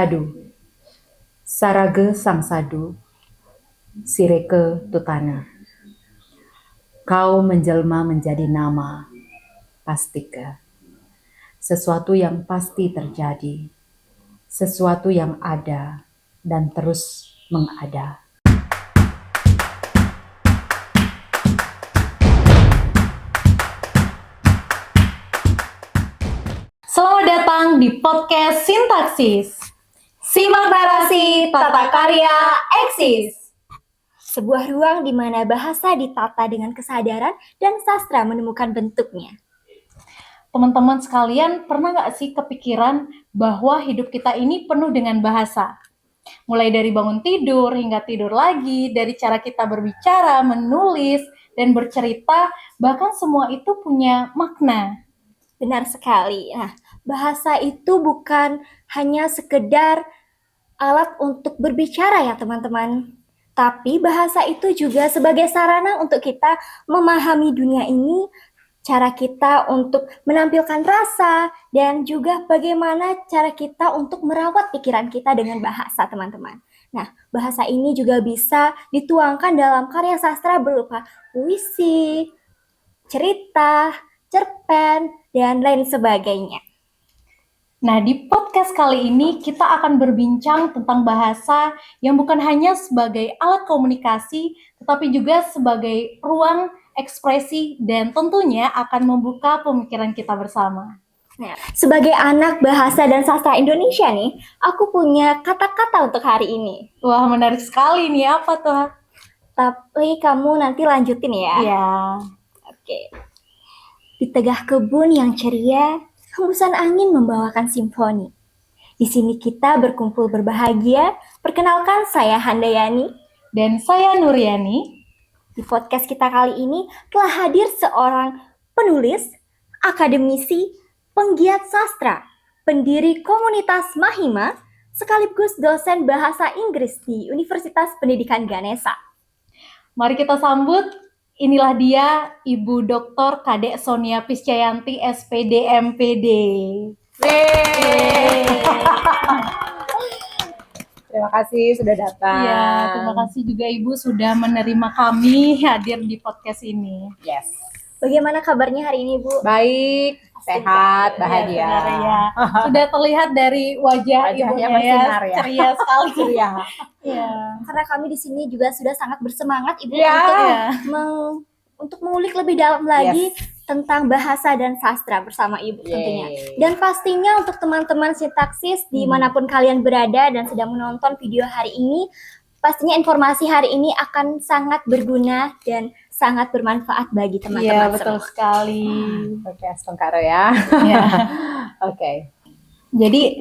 Sadu, sarage sang sadu, sireke tutana. Kau menjelma menjadi nama, pastika. Sesuatu yang pasti terjadi, sesuatu yang ada dan terus mengada. Selamat datang di podcast Sintaksis. Simak narasi tata karya eksis. Sebuah ruang di mana bahasa ditata dengan kesadaran dan sastra menemukan bentuknya. Teman-teman sekalian, pernah nggak sih kepikiran bahwa hidup kita ini penuh dengan bahasa? Mulai dari bangun tidur hingga tidur lagi, dari cara kita berbicara, menulis, dan bercerita, bahkan semua itu punya makna. Benar sekali. Nah, bahasa itu bukan hanya sekedar alat untuk berbicara ya teman-teman. Tapi bahasa itu juga sebagai sarana untuk kita memahami dunia ini, cara kita untuk menampilkan rasa, dan juga bagaimana cara kita untuk merawat pikiran kita dengan bahasa, teman-teman. Nah, bahasa ini juga bisa dituangkan dalam karya sastra berupa puisi, cerita, cerpen, dan lain sebagainya. Nah, di podcast kali ini kita akan berbincang tentang bahasa yang bukan hanya sebagai alat komunikasi, tetapi juga sebagai ruang ekspresi dan tentunya akan membuka pemikiran kita bersama. Nah, sebagai anak bahasa dan sastra Indonesia nih, aku punya kata-kata untuk hari ini. Wah, menarik sekali nih. Apa tuh? Tapi kamu nanti lanjutin ya. Ya. Oke. Di tengah kebun yang ceria, hembusan angin membawakan simfoni. Di sini kita berkumpul berbahagia. Perkenalkan, saya Handayani. Dan saya Nuryani. Di podcast kita kali ini telah hadir seorang penulis, akademisi, penggiat sastra, pendiri komunitas Mahima, sekaligus dosen bahasa Inggris di Universitas Pendidikan Ganesha. Mari kita sambut, inilah dia Ibu Dr. Kadek Sonia Piscayanti, SPD MPD. Terima kasih sudah datang. Iya, terima kasih juga Ibu sudah menerima kami hadir di podcast ini. Yes. Bagaimana kabarnya hari ini, Bu? Baik, sehat, bahagia. Ya. Sudah terlihat dari wajah Wajahnya Ibunya bersinar ya. ceria sekali. Ceria. Ya. Karena kami di sini juga sudah sangat bersemangat, Ibu, Ya. untuk mengulik lebih dalam lagi tentang bahasa dan sastra bersama Ibu tentunya. Dan pastinya untuk teman-teman Sintaksis dimanapun kalian berada dan sedang menonton video hari ini, pastinya informasi hari ini akan sangat berguna dan sangat bermanfaat bagi teman-teman. Iya, betul sekali. Oke, Astongkaro ya. Ya. Oke. Jadi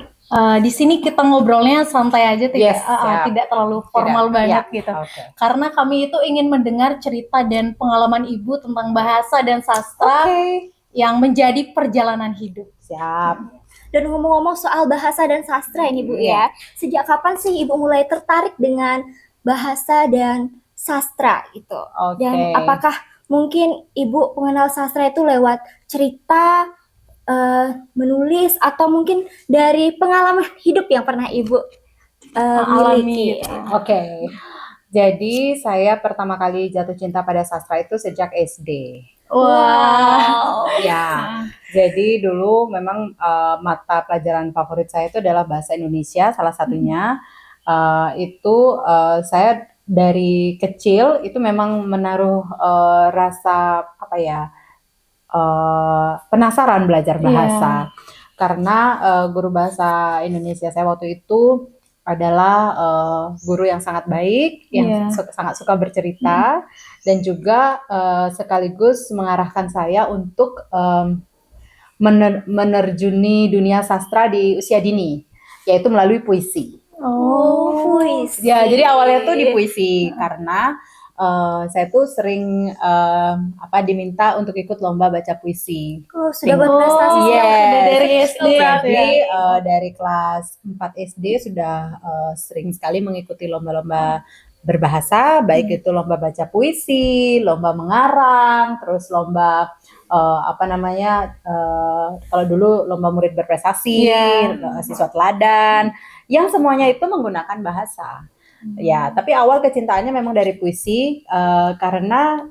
di sini kita ngobrolnya santai aja, tidak terlalu formal banget gitu. Okay. Karena kami itu ingin mendengar cerita dan pengalaman Ibu tentang bahasa dan sastra yang menjadi perjalanan hidup. Siap. Dan ngomong-ngomong soal bahasa dan sastra ini, Bu, ya. Sejak kapan sih Ibu mulai tertarik dengan bahasa dan sastra gitu? Dan apakah mungkin Ibu mengenal sastra itu lewat cerita, menulis, atau mungkin dari pengalaman hidup yang pernah Ibu miliki? Oke. Jadi saya pertama kali jatuh cinta pada sastra itu sejak SD. Wow. Ya. Jadi dulu memang mata pelajaran favorit saya itu adalah bahasa Indonesia, salah satunya. Saya dari kecil itu memang menaruh rasa penasaran belajar bahasa. Karena guru bahasa Indonesia saya waktu itu adalah guru yang sangat baik, yang sangat suka bercerita, dan juga sekaligus mengarahkan saya untuk menerjuni dunia sastra di usia dini, yaitu melalui puisi. Puisi. Ya, jadi awalnya tuh di puisi karena saya tuh sering diminta untuk ikut lomba baca puisi. Sudah berprestasi dari SD. Jadi dari kelas 4 SD sudah sering sekali mengikuti lomba-lomba berbahasa, baik itu lomba baca puisi, lomba mengarang, terus lomba kalau dulu lomba murid berprestasi, siswa teladan. yang semuanya itu menggunakan bahasa. Ya, tapi awal kecintaannya memang dari puisi, karena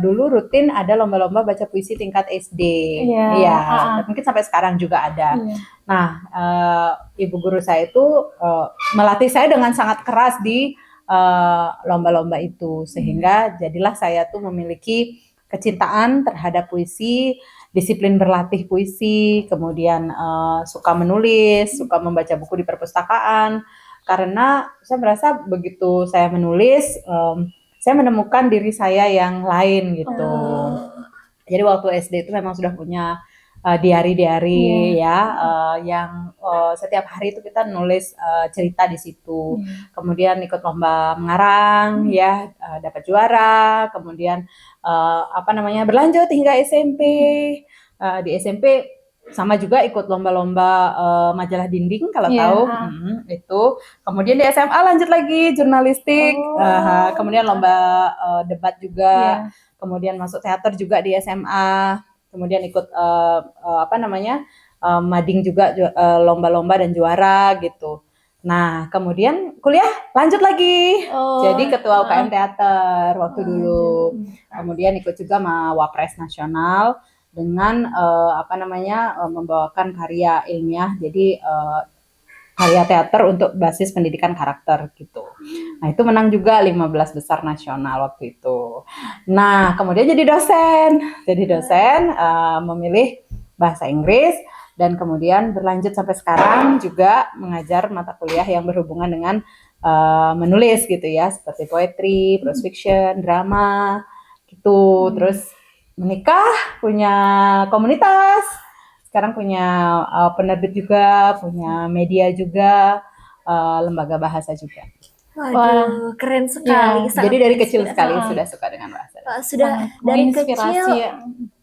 dulu rutin ada lomba-lomba baca puisi tingkat SD. Iya. Iya, mungkin sampai sekarang juga ada. Iya. Nah, ibu guru saya itu melatih saya dengan sangat keras di lomba-lomba itu, sehingga jadilah saya tuh memiliki kecintaan terhadap puisi, disiplin berlatih puisi, kemudian suka menulis, suka membaca buku di perpustakaan. Karena saya merasa begitu saya menulis, saya menemukan diri saya yang lain gitu. Jadi waktu SD itu memang sudah punya diary-diary ya, yang setiap hari itu kita nulis cerita di situ. Kemudian ikut lomba mengarang ya, dapat juara. Kemudian berlanjut hingga SMP. Di SMP sama juga ikut lomba-lomba majalah dinding kalau tahu itu. Kemudian di SMA lanjut lagi jurnalistik, kemudian lomba debat juga, kemudian masuk teater juga di SMA, kemudian ikut mading juga lomba-lomba dan juara gitu. Nah kemudian kuliah lanjut lagi, jadi ketua UKM teater waktu dulu. Kemudian ikut juga sama Wapres Nasional dengan membawakan karya ilmiah, jadi karya teater untuk basis pendidikan karakter gitu. Nah itu menang juga 15 besar nasional waktu itu. Nah kemudian jadi dosen, memilih bahasa Inggris, dan kemudian berlanjut sampai sekarang juga mengajar mata kuliah yang berhubungan dengan menulis gitu ya, seperti poetry, prose fiction, drama gitu. Terus menikah, punya komunitas, sekarang punya penerbit juga, punya media juga, lembaga bahasa juga. Waduh, keren sekali. Jadi dari kecil sekali sudah suka dengan bahasa. Sudah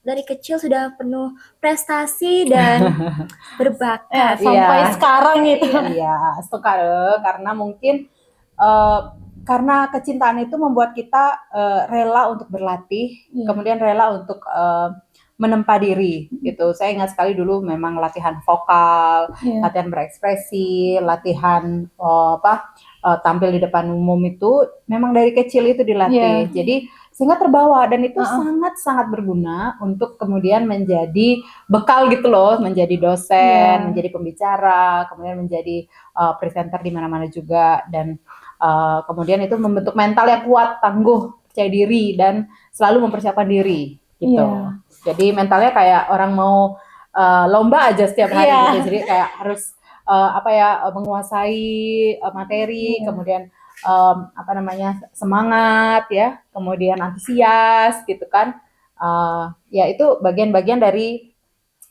dari kecil sudah penuh prestasi dan berbakat sampai sekarang gitu. Iya, karena mungkin karena kecintaan itu membuat kita rela untuk berlatih, kemudian rela untuk menempa diri gitu. Saya ingat sekali dulu memang latihan vokal, latihan berekspresi, latihan tampil di depan umum itu memang dari kecil itu dilatih. Jadi sehingga terbawa, dan itu sangat-sangat berguna untuk kemudian menjadi bekal gitu loh, menjadi dosen, menjadi pembicara, kemudian menjadi presenter di mana-mana juga, dan kemudian itu membentuk mental yang kuat, tangguh, percaya diri, dan selalu mempersiapkan diri gitu. Jadi mentalnya kayak orang mau lomba aja setiap hari gitu. Jadi kayak harus menguasai materi, kemudian semangat ya, kemudian antusias gitu kan. Ya itu bagian-bagian dari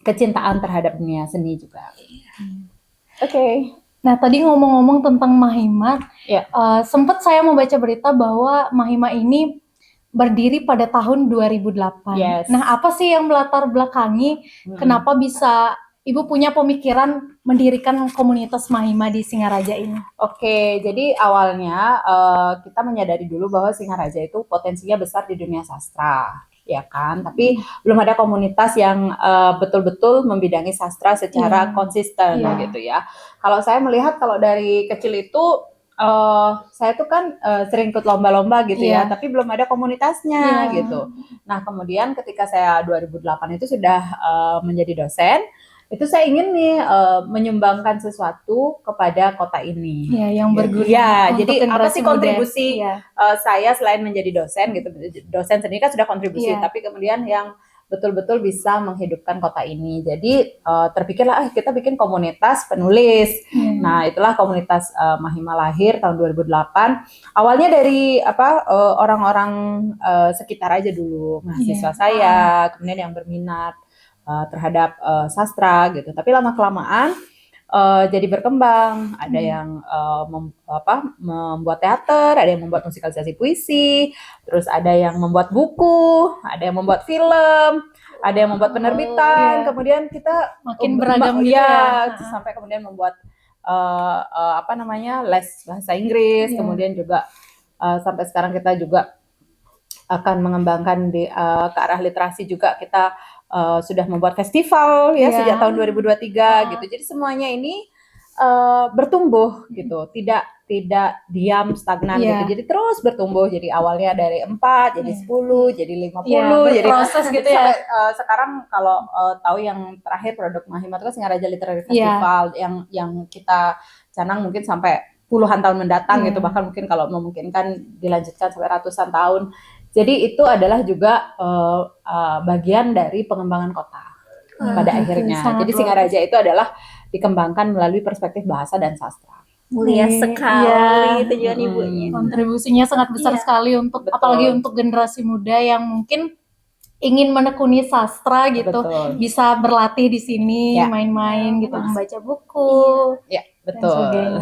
kecintaan terhadap dunia seni juga. Oke. Nah tadi ngomong-ngomong tentang Mahima, sempat saya membaca berita bahwa Mahima ini berdiri pada tahun 2008. Nah apa sih yang melatar belakangi kenapa bisa Ibu punya pemikiran mendirikan komunitas Mahima di Singaraja ini? Oke, jadi awalnya kita menyadari dulu bahwa Singaraja itu potensinya besar di dunia sastra, ya kan? Tapi belum ada komunitas yang betul-betul membidangi sastra secara konsisten gitu ya. Kalau saya melihat, kalau dari kecil itu saya tuh kan sering ikut lomba-lomba gitu ya, tapi belum ada komunitasnya gitu. Nah kemudian ketika saya 2008 itu sudah menjadi dosen, itu saya ingin nih menyumbangkan sesuatu kepada kota ini. Yang berguna. Ya, jadi apa sih kontribusi saya selain menjadi dosen gitu? Dosen sendiri kan sudah kontribusi, tapi kemudian yang betul-betul bisa menghidupkan kota ini. Jadi terpikirlah kita bikin komunitas penulis. Nah, itulah komunitas Mahima lahir tahun 2008. Awalnya dari orang-orang sekitar aja dulu, mahasiswa saya, kemudian yang berminat terhadap sastra gitu. Tapi lama-kelamaan jadi berkembang. Ada yang membuat teater, ada yang membuat musikalisasi puisi, terus ada yang membuat buku, ada yang membuat film, ada yang membuat penerbitan. Kemudian kita makin beragam sampai kemudian membuat les bahasa Inggris. Kemudian juga sampai sekarang kita juga akan mengembangkan ke arah literasi juga. Kita sudah membuat festival ya sejak tahun 2023 gitu. Jadi semuanya ini bertumbuh gitu, tidak diam stagnan gitu, jadi terus bertumbuh. Jadi awalnya dari 4 jadi 10 jadi 50 jadi proses gitu ya. sampai sekarang kalau tahu yang terakhir produk Mahima itu kan Singaraja Literary Festival yang kita canang mungkin sampai puluhan tahun mendatang gitu, bahkan mungkin kalau memungkinkan dilanjutkan sampai ratusan tahun. Jadi itu adalah juga bagian dari pengembangan kota pada akhirnya. Jadi Singaraja itu adalah dikembangkan melalui perspektif bahasa dan sastra. Mulia sekali tujuan ibunya. Kontribusinya sangat besar sekali untuk apalagi untuk generasi muda yang mungkin ingin menekuni sastra gitu, bisa berlatih di sini, main-main gitu, membaca buku. Betul.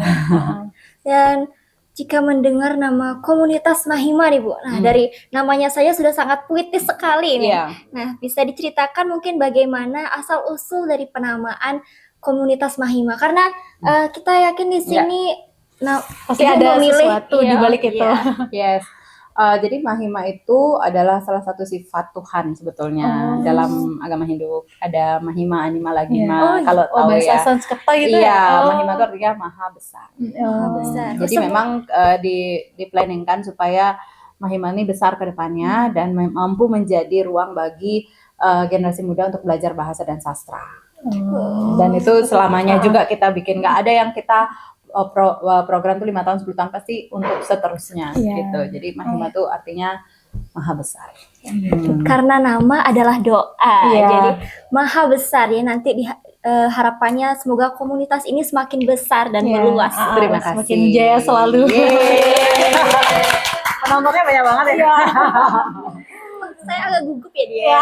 Dan jika mendengar nama komunitas Mahima nih Bu, nah dari namanya saja sudah sangat puitis sekali nih. Nah, bisa diceritakan mungkin bagaimana asal usul dari penamaan komunitas Mahima, karena kita yakin di sini pasti ada sesuatu di balik itu. Jadi Mahima itu adalah salah satu sifat Tuhan sebetulnya dalam agama Hindu. Ada Mahima, Anima, Lagima. Kalau tahu bahasa Sanskerta gitu Mahima itu artinya maha besar. Maha besar. Jadi memang di-planningkan supaya Mahima ini besar ke depannya dan mampu menjadi ruang bagi generasi muda untuk belajar bahasa dan sastra. Dan itu selamanya juga kita bikin, nggak ada yang kita program tuh 5 tahun 10 tahun, pasti untuk seterusnya gitu. Jadi Mahima tuh artinya maha besar. Karena nama adalah doa, jadi maha besar ya. Nanti harapannya semoga komunitas ini semakin besar dan meluas. Terima kasih. Semakin jaya selalu. Penontonnya banyak banget ya. Saya agak gugup ya dia.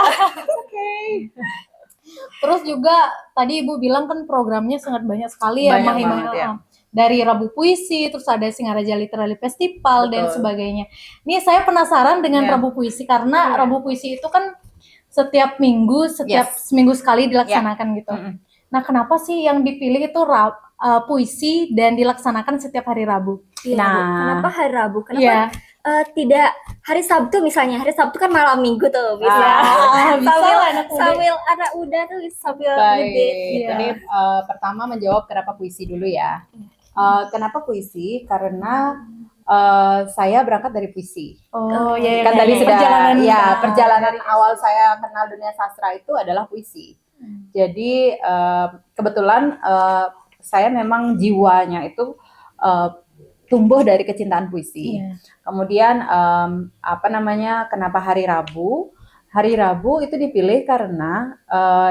Terus juga tadi Ibu bilang kan programnya sangat banyak sekali ya Mahima. Dari Rabu Puisi, terus ada Singaraja Literary Festival dan sebagainya. Nih saya penasaran dengan Rabu Puisi karena Rabu Puisi itu kan setiap minggu, seminggu sekali dilaksanakan gitu. Nah, kenapa sih yang dipilih itu puisi dan dilaksanakan setiap hari Rabu? Kenapa hari Rabu? Kenapa tidak hari Sabtu misalnya? Hari Sabtu kan malam minggu tuh bisa. Sambil anak muda tuh sambil ngedate. Jadi pertama menjawab kenapa puisi dulu ya. Kenapa puisi? Karena saya berangkat dari puisi. Kan tadi sudah perjalanan awal saya kenal dunia sastra itu adalah puisi. Jadi kebetulan saya memang jiwanya itu tumbuh dari kecintaan puisi. Kemudian kenapa hari Rabu? Hari Rabu itu dipilih karena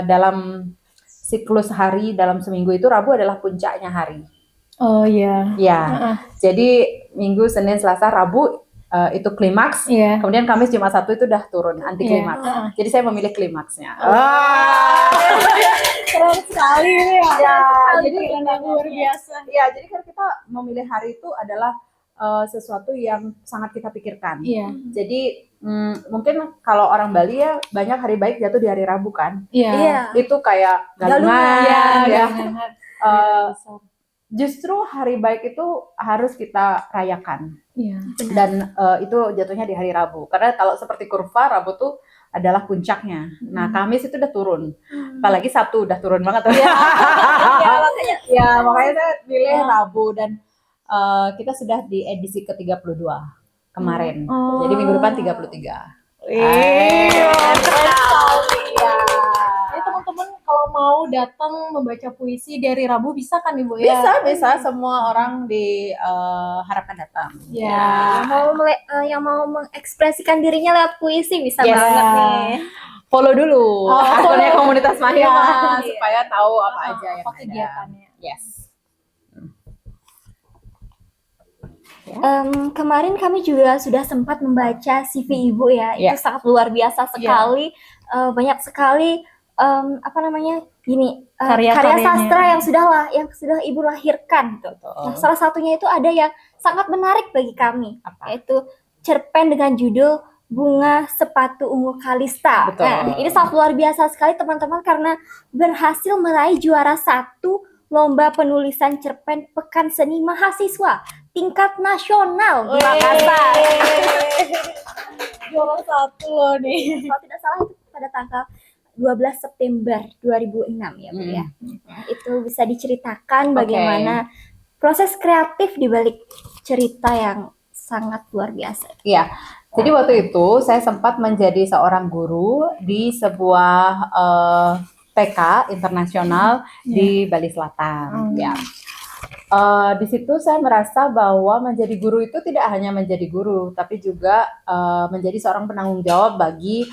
dalam siklus hari dalam seminggu itu Rabu adalah puncaknya hari. Jadi Minggu, Senin, Selasa, Rabu itu klimaks. Kemudian Kamis, Jumat, Sabtu itu udah turun anti klimaks. Jadi saya memilih klimaksnya. Keren sekali ini ya. Jadi luar biasa. Jadi kan kita memilih hari itu adalah sesuatu yang sangat kita pikirkan. Jadi mungkin kalau orang Bali ya banyak hari baik jatuh di hari Rabu kan. Itu kayak galungan. Justru hari baik itu harus kita rayakan. Dan itu jatuhnya di hari Rabu. Karena kalau seperti kurva, Rabu tuh adalah puncaknya. Nah, Kamis itu udah turun. Apalagi Sabtu udah turun banget. Makanya saya pilih Rabu. Dan kita sudah di edisi ke-32 kemarin. Jadi minggu depan 33. Keren sekali ya. Teman-teman kalau mau datang membaca puisi dari Rabu bisa kan Ibu ya? Bisa. Semua orang diharapkan datang. Yang mau mengekspresikan dirinya lewat puisi bisa banget nih. Follow dulu akunnya komunitas Mahima supaya tahu apa aja yang ada. Kegiatannya. Kemarin kami juga sudah sempat membaca CV Ibu ya. Itu sangat luar biasa sekali. Banyak sekali karya sastra yang sudah Ibu lahirkan. Nah, salah satunya itu ada yang sangat menarik bagi kami, yaitu cerpen dengan judul Bunga Sepatu Ungu Kalista. Nah, ini sangat luar biasa sekali teman-teman karena berhasil meraih juara 1 lomba penulisan cerpen Pekan Seni Mahasiswa tingkat nasional di Makassar. Juara 1 loh nih. Kalau tidak salah itu pada tanggal 12 September 2006 ya Bu ya. Itu bisa diceritakan bagaimana proses kreatif di balik cerita yang sangat luar biasa. Iya. Jadi waktu itu saya sempat menjadi seorang guru di sebuah TK internasional di Bali Selatan. Ya. Di situ saya merasa bahwa menjadi guru itu tidak hanya menjadi guru, tapi juga menjadi seorang penanggung jawab bagi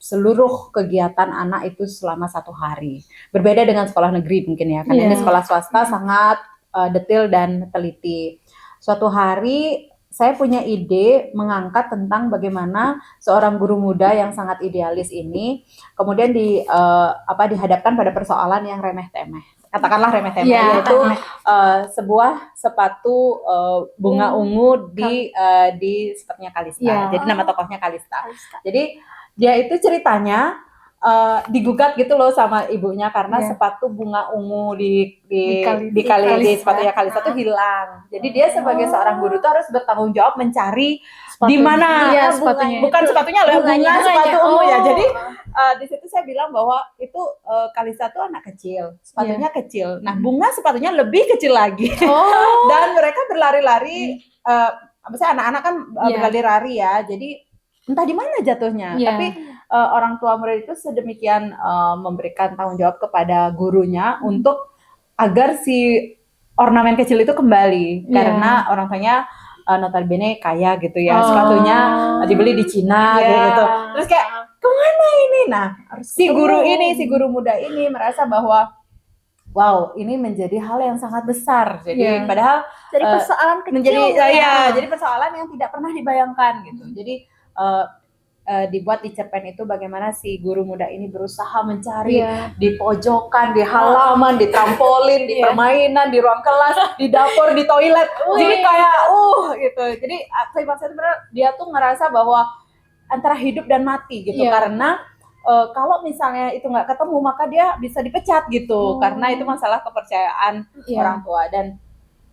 seluruh kegiatan anak itu selama 1 hari. Berbeda dengan sekolah negeri mungkin ya, karena ini sekolah swasta sangat detail dan teliti. Suatu hari saya punya ide mengangkat tentang bagaimana seorang guru muda yang sangat idealis ini kemudian dihadapkan pada persoalan yang remeh-temeh. Katakanlah remeh-temeh, yaitu sebuah sepatu bunga ungu di sepatunya Kalista. Jadi nama tokohnya Kalista. Jadi dia itu ceritanya digugat gitu loh sama ibunya karena sepatu bunga ungu di sepatunya Kalista tuh hilang. Jadi dia sebagai seorang guru tuh harus bertanggung jawab mencari di mana sepatunya. Bukan sepatunya loh, bunga sepatu ungu ya. Jadi di situ saya bilang bahwa itu Kalista tuh anak kecil, sepatunya kecil. Nah, bunga sepatunya lebih kecil lagi. Dan mereka berlari-lari, anak-anak kan berlari-lari ya. Jadi entah di mana jatuhnya. Tapi orang tua murid itu sedemikian memberikan tanggung jawab kepada gurunya untuk agar si ornamen kecil itu kembali karena orang tuanya notabene kaya gitu ya, sepatunya dibeli di Cina gitu. Terus kayak kemana ini? Nah, si guru muda ini merasa bahwa wow, ini menjadi hal yang sangat besar. Jadi padahal dari persoalan kecil jadi persoalan yang tidak pernah dibayangkan gitu. Jadi dibuat di cerpen itu bagaimana si guru muda ini berusaha mencari di pojokan, di halaman, di trampolin, di permainan, di ruang kelas, di dapur, di toilet. Jadi kayak gitu. Jadi klimaksnya sebenarnya dia tuh ngerasa bahwa antara hidup dan mati gitu karena kalau misalnya itu nggak ketemu maka dia bisa dipecat gitu karena itu masalah kepercayaan orang tua. Dan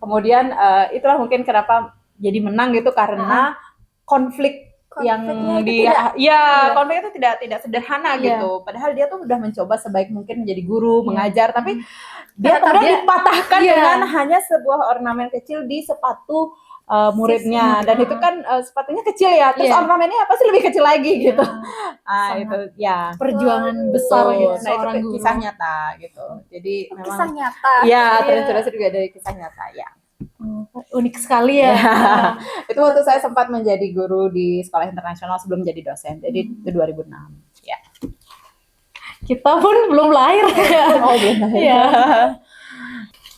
kemudian itulah mungkin kenapa jadi menang gitu karena konfliknya itu tidak sederhana gitu. Padahal dia tuh udah mencoba sebaik mungkin menjadi guru, mengajar, tapi dia kemudian dipatahkan dengan hanya sebuah ornamen kecil di sepatu muridnya. Dan itu kan sepatunya kecil ya, terus ornamennya pasti lebih kecil lagi gitu. Itu perjuangan besar gitu seorang guru. Kisah nyata gitu. Jadi memang kisah nyata. Terinspirasi juga dari kisah nyata ya. Unik sekali ya. Itu waktu saya sempat menjadi guru di sekolah internasional sebelum jadi dosen. Jadi itu 2006. Ya. Kita pun belum lahir. Belum lahir.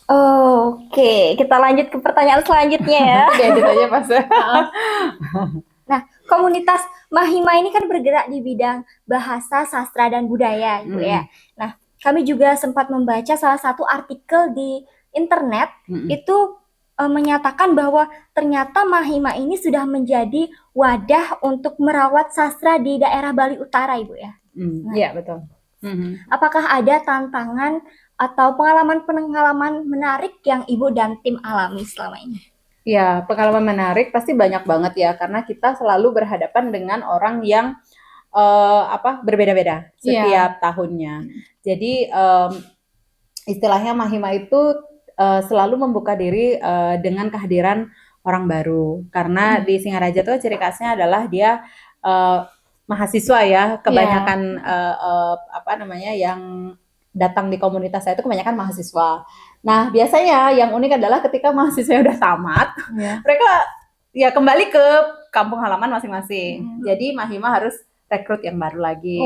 Oke, kita lanjut ke pertanyaan selanjutnya ya. Edit aja Mas. Nah, komunitas Mahima ini kan bergerak di bidang bahasa, sastra, dan budaya, gitu ya. Nah, kami juga sempat membaca salah satu artikel di internet itu menyatakan bahwa ternyata Mahima ini sudah menjadi wadah untuk merawat sastra di daerah Bali Utara, Ibu ya. Iya, betul. Apakah ada tantangan atau pengalaman menarik yang Ibu dan tim alami selama ini? Ya, pengalaman menarik pasti banyak banget ya, karena kita selalu berhadapan dengan orang yang berbeda-beda setiap tahunnya. Jadi istilahnya Mahima itu selalu membuka diri dengan kehadiran orang baru, karena di Singaraja tuh ciri khasnya adalah dia mahasiswa ya, kebanyakan yang datang di komunitas saya itu kebanyakan mahasiswa. Nah, biasanya yang unik adalah ketika mahasiswa udah tamat, mereka ya kembali ke kampung halaman masing-masing. Jadi Mahima harus rekrut yang baru lagi,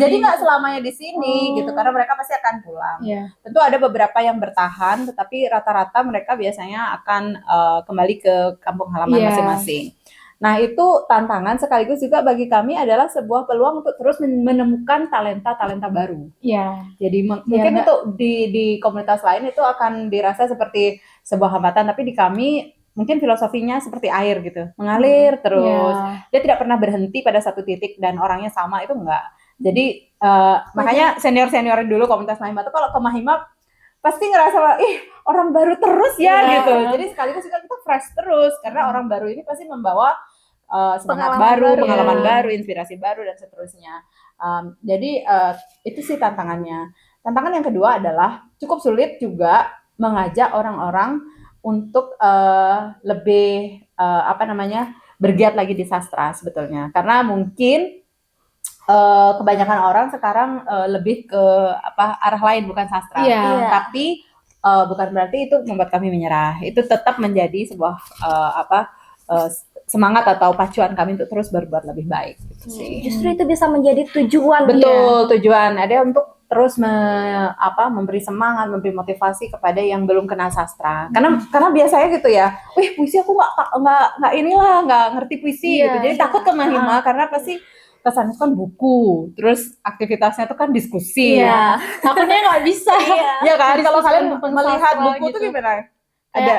Jadi nggak selamanya di sini gitu, karena mereka pasti akan pulang. Tentu ada beberapa yang bertahan, tetapi rata-rata mereka biasanya akan kembali ke kampung halaman masing-masing. Nah, itu tantangan sekaligus juga bagi kami adalah sebuah peluang untuk terus menemukan talenta-talenta baru. Jadi mungkin itu di komunitas lain itu akan dirasa seperti sebuah hambatan, tapi di kami mungkin filosofinya seperti air gitu, mengalir terus. Dia tidak pernah berhenti pada satu titik dan orangnya sama, itu enggak. Jadi makanya senior-senior dulu komunitas Mahima tuh kalau ke Mahima pasti ngerasa orang baru terus ya gitu. Jadi sekaligus kita fresh terus karena orang baru ini pasti membawa semangat Pengalaman baru. pengalaman Ya. baru, inspirasi baru dan seterusnya. Jadi itu sih tantangannya. Tantangan yang kedua adalah cukup sulit juga mengajak orang-orang untuk lebih bergiat lagi di sastra sebetulnya. Karena mungkin kebanyakan orang sekarang lebih ke arah lain bukan sastra. Iya. Tapi bukan berarti itu membuat kami menyerah. Itu tetap menjadi sebuah semangat atau pacuan kami untuk terus berbuat lebih baik gitu sih. Justru itu bisa menjadi tujuan. Betul, tujuan ada untuk terus memberi semangat, memberi motivasi kepada yang belum kenal sastra. Karena biasanya gitu ya, wih puisi aku nggak ngerti puisi Iya, gitu. Jadi takut ke Mahima karena pasti kesannya kan buku, terus aktivitasnya tuh kan diskusi. Iya. Takutnya nggak bisa. Ya kan, kalau Diskusi kalian tentang melihat sastra buku tuh gitu. gimana? Ada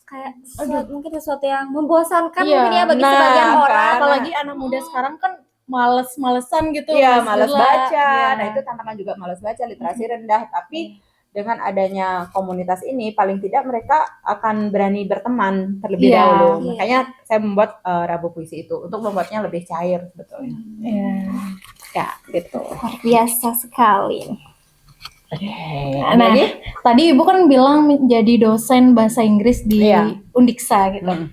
Kayak mungkin sesuatu yang membosankan Iya. mungkin ya bagi Nah, sebagian kan. orang. Apalagi anak muda sekarang kan males-malesan gitu. Iya, malas baca. Iya. Nah, itu tantangan juga malas baca, literasi rendah. Tapi dengan adanya komunitas ini, paling tidak mereka akan berani berteman terlebih Iya. dahulu. Iya. Makanya saya membuat Rabu Puisi itu untuk membuatnya lebih cair sebetulnya. Iya. Ya, gitu. Luar biasa sekali. Nah, tadi Ibu kan bilang menjadi dosen bahasa Inggris di Iya. Undiksa gitu.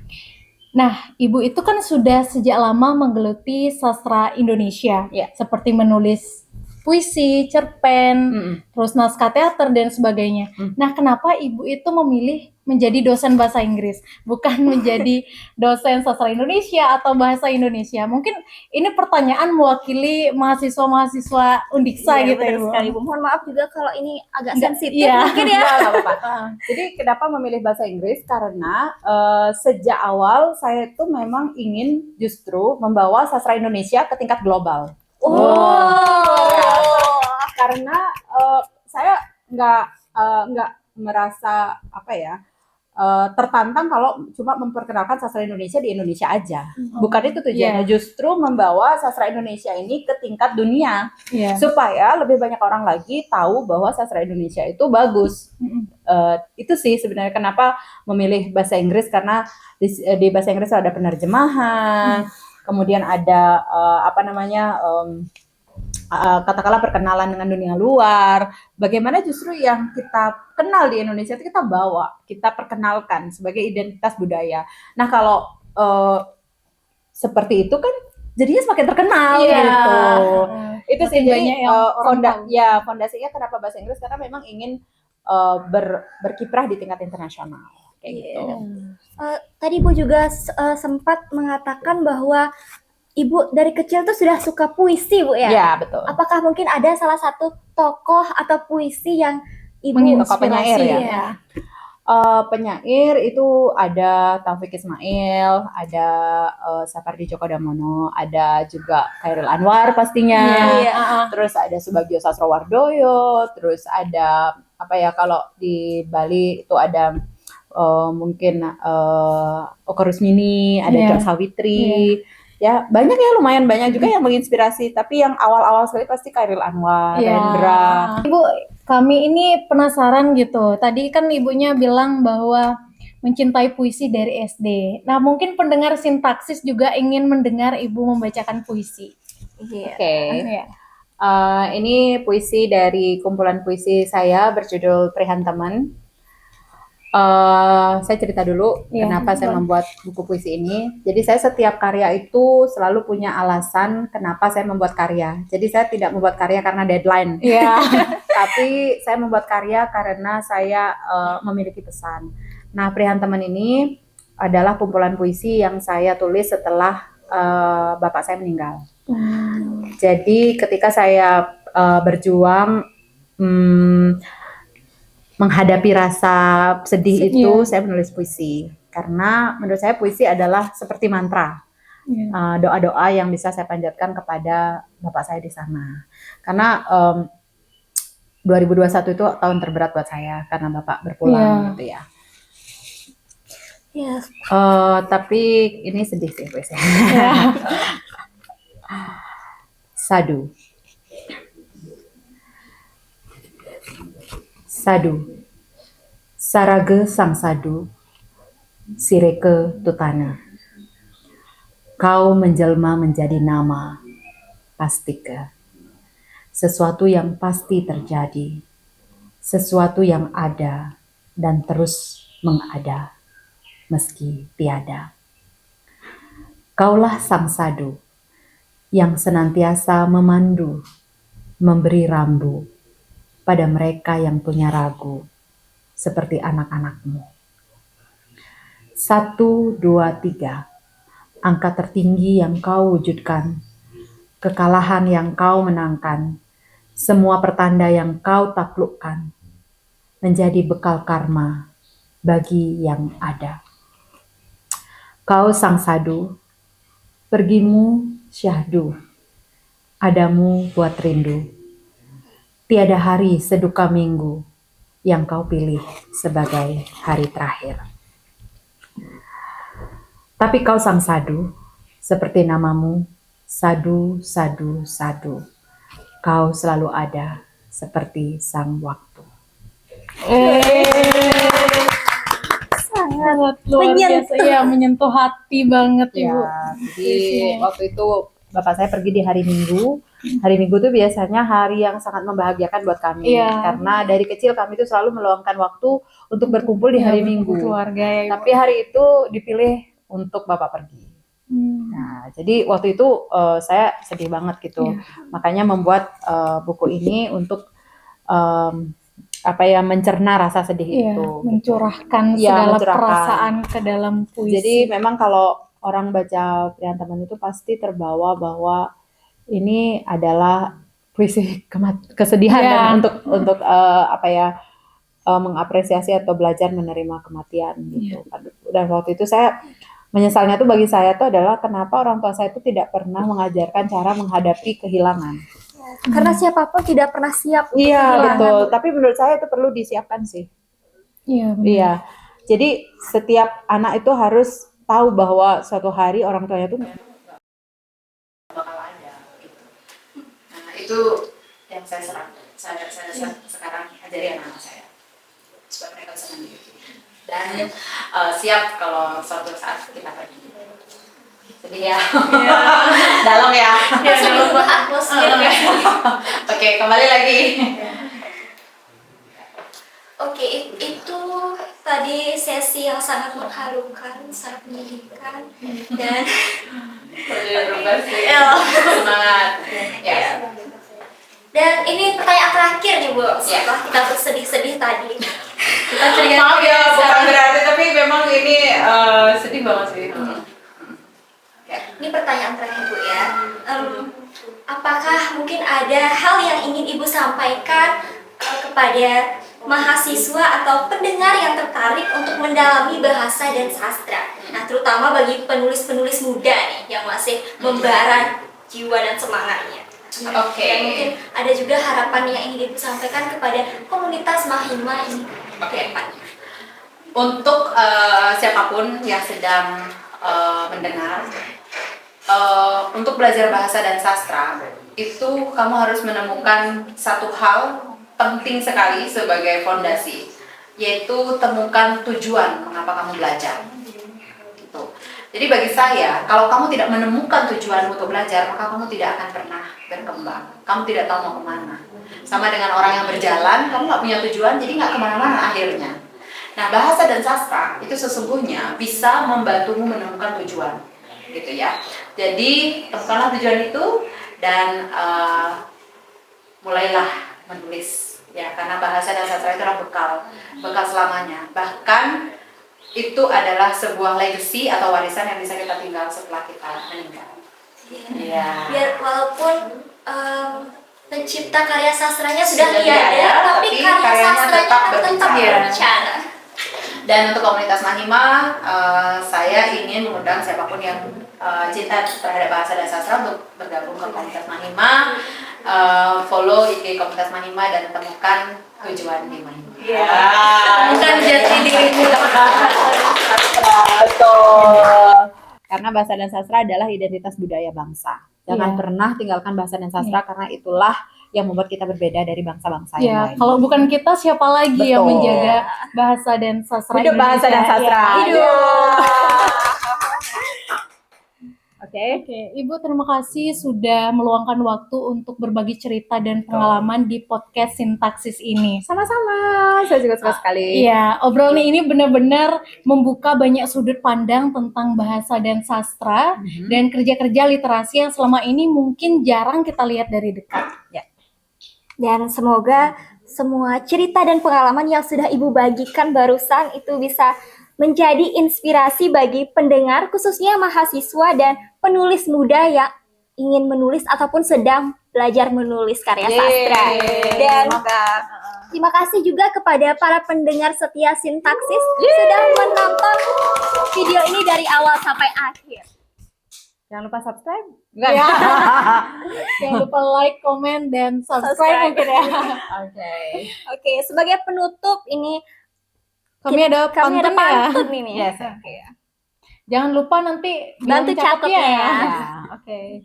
Nah, Ibu itu kan sudah sejak lama menggeluti sastra Indonesia, Iya. seperti menulis puisi, cerpen, terus naskah teater dan sebagainya. Nah, kenapa Ibu itu memilih menjadi dosen bahasa Inggris, bukan menjadi dosen sastra Indonesia atau bahasa Indonesia? Mungkin ini pertanyaan mewakili mahasiswa-mahasiswa Undiksa Iya, gitu ya, benar Bu. sekali, Bu. Mohon maaf juga kalau ini agak Nggak, sensitif iya. mungkin ya. Nggak apa-apa. Jadi kenapa memilih bahasa Inggris? Karena sejak awal saya itu memang ingin justru membawa sastra Indonesia ke tingkat global. Karena saya nggak merasa tertantang kalau cuma memperkenalkan sastra Indonesia di Indonesia aja. Bukan itu tujuannya. Justru membawa sastra Indonesia ini ke tingkat dunia. Iya. Supaya lebih banyak orang lagi tahu bahwa sastra Indonesia itu bagus. Itu sih sebenarnya kenapa memilih bahasa Inggris, karena di bahasa Inggris ada penerjemahan, kemudian ada katakanlah perkenalan dengan dunia luar. Bagaimana justru yang kita kenal di Indonesia itu kita bawa, kita perkenalkan sebagai identitas budaya. Nah, kalau seperti itu kan jadinya semakin terkenal gitu. Itu sih jadi fondasinya kenapa bahasa Inggris, karena memang ingin berkiprah di tingkat internasional kayak gitu. Tadi Ibu juga sempat mengatakan bahwa Ibu dari kecil tuh sudah suka puisi, Bu ya? Iya, betul. Apakah mungkin ada salah satu tokoh atau puisi yang Ibu Tokoh penyair ya? ya? Penyair itu ada Taufik Ismail, ada Sapardi Djoko Damono, ada juga Chairil Anwar pastinya. Terus ada Subagio Sastrowardoyo, terus ada kalau di Bali itu ada mungkin Oka Rusmini, ada Djok Sawitri. Ya, banyak ya, lumayan banyak juga yang menginspirasi, tapi yang awal-awal sekali pasti Chairil Anwar, Rendra. Ibu, kami ini penasaran gitu. Tadi kan Ibunya bilang bahwa mencintai puisi dari SD. Nah, mungkin pendengar sintaksis juga ingin mendengar Ibu membacakan puisi. Oke. Ini puisi dari kumpulan puisi saya berjudul Perihan Teman. Saya cerita dulu kenapa saya membuat buku puisi ini. Jadi saya setiap karya itu selalu punya alasan kenapa saya membuat karya. Jadi saya tidak membuat karya karena deadline. Tapi saya membuat karya karena saya memiliki pesan. Nah, Perihan Teman ini adalah kumpulan puisi yang saya tulis setelah bapak saya meninggal. Jadi ketika saya berjuang menghadapi rasa sedih itu, saya menulis puisi. Karena menurut saya puisi adalah seperti mantra. Doa-doa yang bisa saya panjatkan kepada bapak saya di sana. Karena 2021 itu tahun terberat buat saya karena bapak berpulang gitu ya. Tapi ini sedih sih puisi. Sadu. Sadu, sarage sang sadu, sireke tutana. Kau menjelma menjadi nama, Pastika. Sesuatu yang pasti terjadi, sesuatu yang ada dan terus mengada, meski tiada. Kaulah sang sadu yang senantiasa memandu, memberi rambu pada mereka yang punya ragu, seperti anak-anakmu. 1, 2, 3, angka tertinggi yang kau wujudkan, kekalahan yang kau menangkan, semua pertanda yang kau taklukkan, menjadi bekal karma bagi yang ada. Kau sang sadu, pergimu syahdu, adamu buat rindu. Tiada hari seduka minggu yang kau pilih sebagai hari terakhir. Tapi kau sang sadu, seperti namamu, sadu, sadu, sadu. Kau selalu ada seperti sang waktu. Sangat luar biasa, ya, menyentuh hati banget Ibu. Jadi waktu itu bapak saya pergi di hari Minggu. Hari Minggu itu biasanya hari yang sangat membahagiakan buat kami, karena dari kecil kami itu selalu meluangkan waktu untuk berkumpul di hari Minggu. Keluarga, ya, tapi hari itu dipilih untuk bapak pergi. Nah, jadi waktu itu saya sedih banget gitu. Makanya membuat buku ini untuk mencerna rasa sedih itu. Mencurahkan segala perasaan ke dalam puisi. Jadi memang kalau orang baca Prihantaman itu pasti terbawa bahwa ini adalah puisi kesedihan dan untuk mengapresiasi atau belajar menerima kematian gitu. Dan waktu itu saya menyesalnya tuh bagi saya tuh adalah kenapa orang tua saya itu tidak pernah mengajarkan cara menghadapi kehilangan. Karena siapapun tidak pernah siap. Iya, betul. Tapi menurut saya itu perlu disiapkan sih. Iya. Jadi setiap anak itu harus tahu bahwa suatu hari orang tuanya itu bakal ada gitu. Nah, itu yang saya sekarang ajari anak-anak saya supaya mereka bisa mandiri dan siap kalau suatu saat kita pergi. Jadi ya, dalam ya. Dalam buat atmosfer. Oke, kembali lagi. Oke, itu tadi sesi yang sangat mengharukan, sangat menyedihkan, dan Semangat. Ya. Dan ini pertanyaan terakhir nih Bu, setelah kita bersedih-sedih tadi. Kita cerita. Maaf ya, bukan berarti, tapi memang ini sedih banget sih. Ini pertanyaan terakhir Bu ya. Apakah mungkin ada hal yang ingin Ibu sampaikan kepada mahasiswa atau pendengar yang tertarik untuk mendalami bahasa dan sastra? Nah, terutama bagi penulis-penulis muda nih yang masih membara jiwa dan semangatnya. Dan mungkin ada juga harapan yang ingin Ibu sampaikan kepada komunitas Mahima ini ke depannya. Untuk siapapun yang sedang mendengar, untuk belajar bahasa dan sastra itu kamu harus menemukan satu hal penting sekali sebagai fondasi, yaitu temukan tujuan mengapa kamu belajar. Gitu. Jadi bagi saya, kalau kamu tidak menemukan tujuan untuk belajar, maka kamu tidak akan pernah berkembang. Kamu tidak tahu mau kemana. Sama dengan orang yang berjalan, kamu nggak punya tujuan, jadi nggak kemana-mana akhirnya. Nah, bahasa dan sastra itu sesungguhnya bisa membantumu menemukan tujuan, gitu ya. Jadi temukanlah tujuan itu dan mulailah menulis, ya, karena bahasa dan sastra itu adalah bekal selamanya. Bahkan itu adalah sebuah legacy atau warisan yang bisa kita tinggal setelah kita meninggal. Ya. Biar walaupun pencipta karya sastranya sudah tiada, tapi karya sastranya tetap berbicara. Dan untuk komunitas Mahima, saya ingin mengundang siapapun yang cinta terhadap bahasa dan sastra untuk bergabung ke komunitas Mahima, follow IG komunitas Mahima dan temukan tujuan di Mahima. Bukan jati dirimu. Karena bahasa dan sastra adalah identitas budaya bangsa. Jangan pernah tinggalkan bahasa dan sastra karena itulah yang membuat kita berbeda dari bangsa-bangsa yang lain. Kalau bukan kita, siapa lagi yang menjaga bahasa dan sastra? Hidup bahasa dan sastra. Hidup. Oke. Oke, Ibu terima kasih sudah meluangkan waktu untuk berbagi cerita dan pengalaman di podcast Sintaksis ini. Sama-sama, saya juga suka sekali. Iya, obrolan ini benar-benar membuka banyak sudut pandang tentang bahasa dan sastra dan kerja-kerja literasi yang selama ini mungkin jarang kita lihat dari dekat. Dan semoga semua cerita dan pengalaman yang sudah Ibu bagikan barusan itu bisa menjadi inspirasi bagi pendengar, khususnya mahasiswa dan penulis muda yang ingin menulis ataupun sedang belajar menulis karya sastra. Dan terima kasih juga kepada para pendengar setia Sintaksis sudah menonton video ini dari awal sampai akhir. Jangan lupa subscribe. Jangan lupa like, komen, dan subscribe mungkin ya. Oke, sebagai penutup ini Kami ada pantunnya ya. pantun ini. Yes. Jangan lupa nanti Bantu bilang catatnya ya. Oke.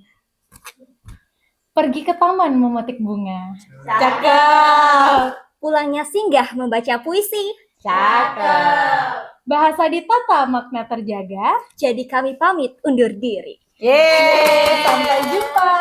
Pergi ke taman memetik bunga. Cakep. Pulangnya singgah membaca puisi. Cakep. Bahasa ditata, makna terjaga. Jadi kami pamit undur diri. Yeay, sampai jumpa.